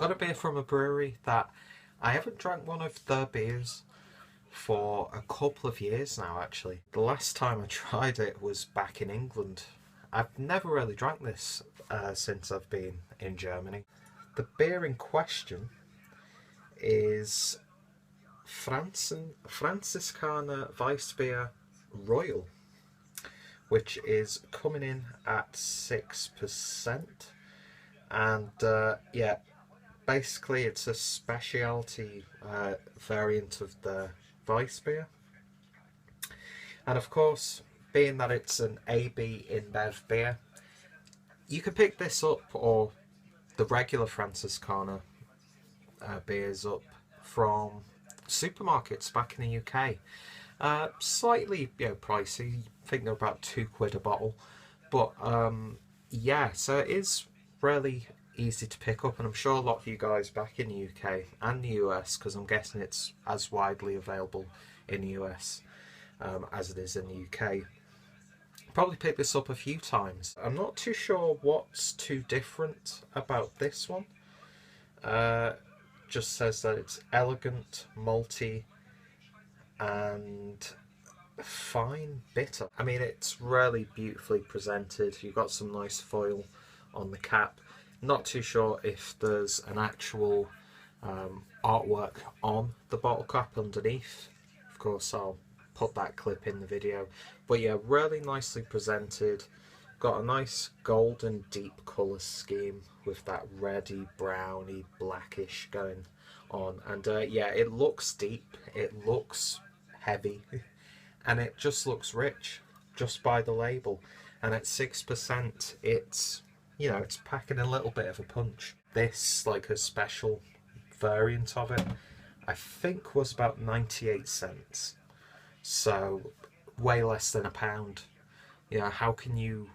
Got a beer from a brewery that I haven't drank one of their beers for a couple of years now, actually. The last time I tried it was back in England. I've never really drank this since I've been in Germany. The beer in question is Franziskaner Weissbier Royal, which is coming in at 6%. And yeah, basically it's a specialty variant of the Weissbier. And of course, being that it's an AB InBev beer, you can pick this up, or the regular Franziskaner beers up, from supermarkets back in the UK. Slightly pricey, I think they're about £2 a bottle, but yeah, so it is really easy to pick up, and I'm sure a lot of you guys back in the UK and the US, because I'm guessing it's as widely available in the US as it is in the UK, probably picked this up a few times. I'm not too sure what's too different about this one. Just says that it's elegant, malty, and fine bitter. I mean, it's really beautifully presented. You've got some nice foil on the cap. Not too sure if there's an actual artwork on the bottle cap underneath. Of course, I'll put that clip in the video. But yeah, really nicely presented. Got a nice golden deep colour scheme with that reddy, browny, blackish going on. And yeah, it looks deep, it looks heavy, and it just looks rich just by the label. And at 6%, it's, it's packing a little bit of a punch. This, like a special variant of it, I think was about 98 cents. So way less than £1. How can you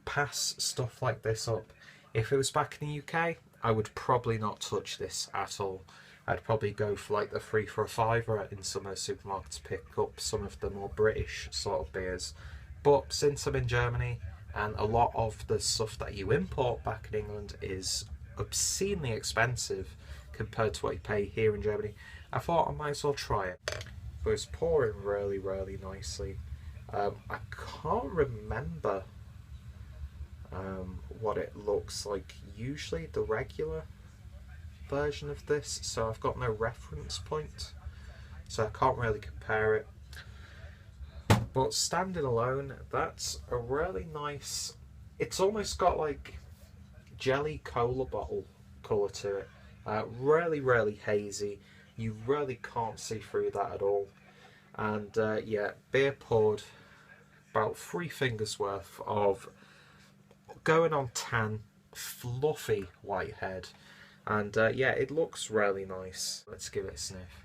pass stuff like this up? If it was back in the UK, I would probably not touch this at all. I'd probably go for like the 3 for a £5 in some of the supermarkets to pick up some of the more British sort of beers. But since I'm in Germany, and a lot of the stuff that you import back in England is obscenely expensive compared to what you pay here in Germany, I thought I might as well try it. But it's pouring really, really nicely. I can't remember what it looks like usually, the regular version of this, so I've got no reference point, so I can't really compare it. But standing alone, that's a really nice, it's almost got like jelly cola bottle colour to it. Really, really hazy. You really can't see through that at all. And yeah, beer poured, about 3 fingers worth of going on tan, fluffy white head. And yeah, it looks really nice. Let's give it a sniff.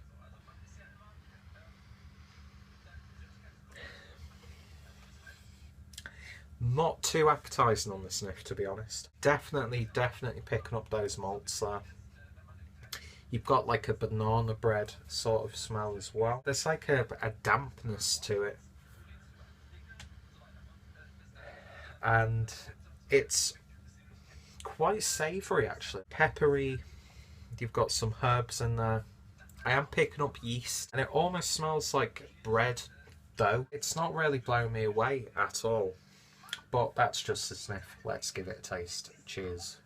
Not too appetising on the sniff, to be honest. Definitely picking up those malts there. You've got like a banana bread sort of smell as well. There's like a dampness to it. And it's quite savoury actually. Peppery, you've got some herbs in there. I am picking up yeast, and it almost smells like bread though. It's not really blowing me away at all. But that's just a sniff. Let's give it a taste. Cheers.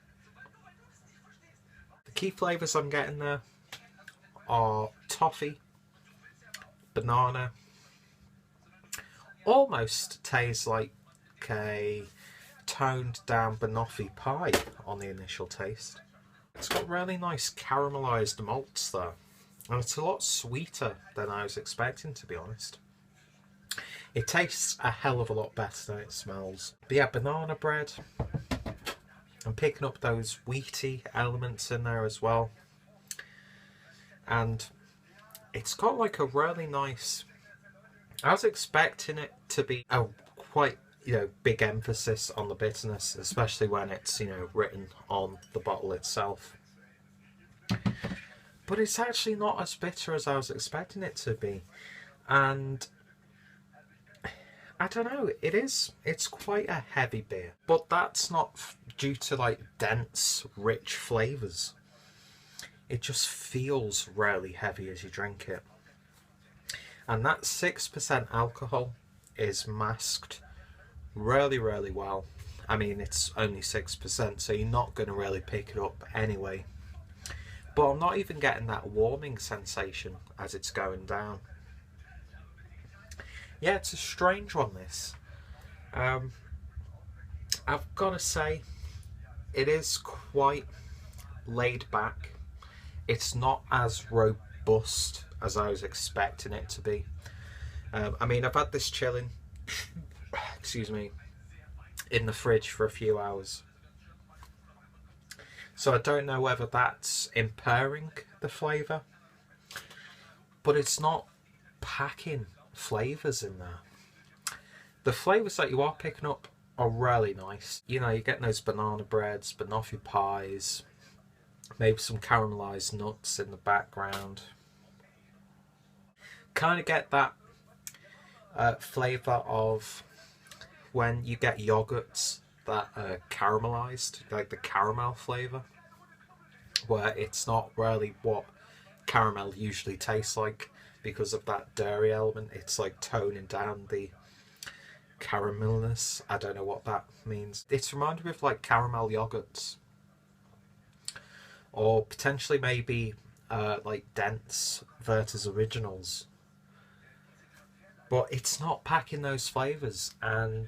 The key flavours I'm getting there are toffee, banana, almost tastes like a toned down banoffee pie on the initial taste. It's got really nice caramelised malts there, and it's a lot sweeter than I was expecting, to be honest. It tastes a hell of a lot better than it smells. But yeah, banana bread. I'm picking up those wheaty elements in there as well. And it's got like a really nice... I was expecting it to be a quite, big emphasis on the bitterness, especially when it's, written on the bottle itself. But it's actually not as bitter as I was expecting it to be. And I don't know, it's quite a heavy beer, but that's not due to like dense, rich flavours. it just feels really heavy as you drink it. And that 6% alcohol is masked really, really well. I mean, it's only 6%, so you're not going to really pick it up anyway. But I'm not even getting that warming sensation as it's going down. Yeah, it's a strange one, this. I've got to say, it is quite laid back. It's not as robust as I was expecting it to be. I mean, I've had this chilling, excuse me, in the fridge for a few hours. So I don't know whether that's impairing the flavour, but it's not packing flavours in there. The flavours that you are picking up are really nice. You know, you're getting those banana breads, banoffee pies, maybe some caramelised nuts in the background. Kind of get that flavour of when you get yogurts that are caramelised, like the caramel flavour, where it's not really what caramel usually tastes like because of that dairy element. It's like toning down the caramelness. I don't know what that means. It's reminded me of like caramel yogurts, or potentially maybe like dense Werther's Originals. But it's not packing those flavours, and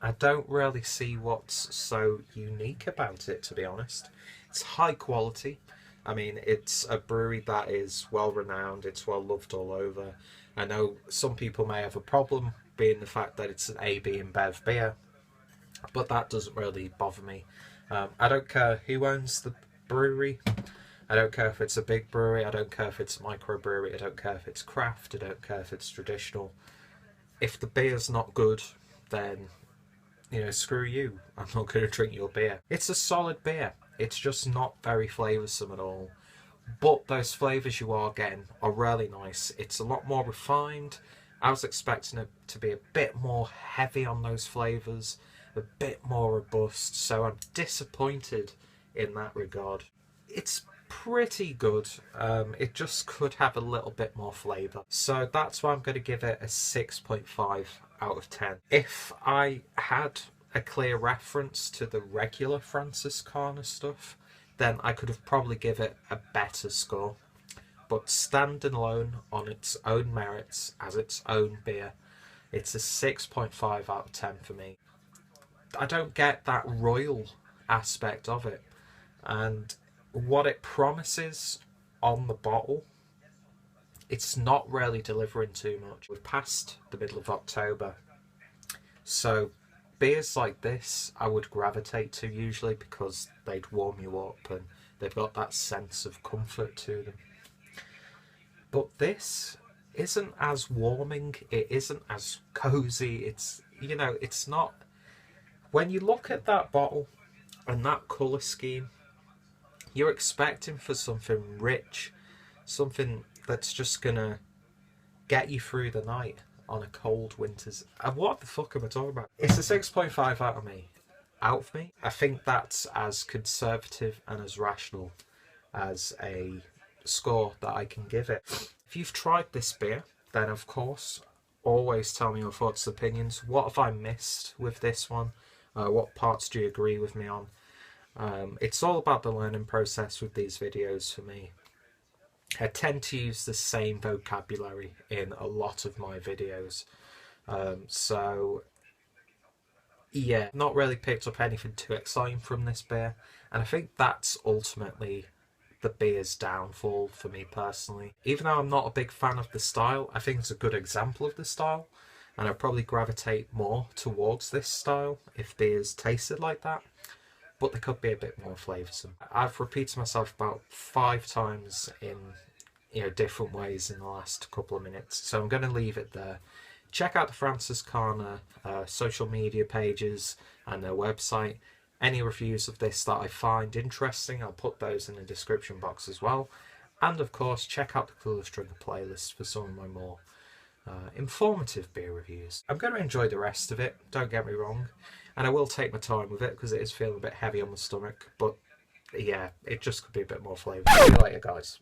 I don't really see what's so unique about it, to be honest. It's high quality. I mean, it's a brewery that is well renowned, it's well loved all over. I know some people may have a problem being the fact that it's an AB InBev beer, but that doesn't really bother me. I don't care who owns the brewery. I don't care if it's a big brewery, I don't care if it's a microbrewery, I don't care if it's craft, I don't care if it's traditional. If the beer's not good, then, you know, screw you. I'm not going to drink your beer. It's a solid beer. It's just not very flavoursome at all. But those flavours you are getting are really nice. It's a lot more refined. I was expecting it to be a bit more heavy on those flavours, a bit more robust, so I'm disappointed in that regard. It's pretty good. It just could have a little bit more flavour. So that's why I'm going to give it a 6.5 out of 10. If I had a clear reference to the regular Franziskaner stuff, then I could have probably give it a better score. But standing alone on its own merits as its own beer, it's a 6.5 out of 10 for me. I don't get that royal aspect of it, and what it promises on the bottle, it's not really delivering too much. We've passed the middle of October, so beers like this I would gravitate to usually because they'd warm you up and they've got that sense of comfort to them. But this isn't as warming, it isn't as cozy, it's, you know, it's not. When you look at that bottle and that colour scheme, you're expecting for something rich, something that's just gonna get you through the night on a cold winter's. And what the fuck am I talking about? It's a 6.5 out of me. Out of me. I think that's as conservative and as rational as a score that I can give it. If you've tried this beer, then of course, always tell me your thoughts and opinions. What have I missed with this one? What parts do you agree with me on? It's all about the learning process with these videos for me. I tend to use the same vocabulary in a lot of my videos. So, yeah, not really picked up anything too exciting from this beer. And I think that's ultimately the beer's downfall for me personally. Even though I'm not a big fan of the style, I think it's a good example of the style. And I'd probably gravitate more towards this style if beers tasted like that. But they could be a bit more flavoursome. I've repeated myself about 5 times in, you know, different ways in the last couple of minutes, so I'm going to leave it there. Check out the Franziskaner social media pages and their website. Any reviews of this that I find interesting, I'll put those in the description box as well. And of course, check out the Clueless Drinker playlist for some of my more informative beer reviews. I'm going to enjoy the rest of it, don't get me wrong, and I will take my time with it because it is feeling a bit heavy on the stomach, but yeah, it just could be a bit more flavour. See you later, guys.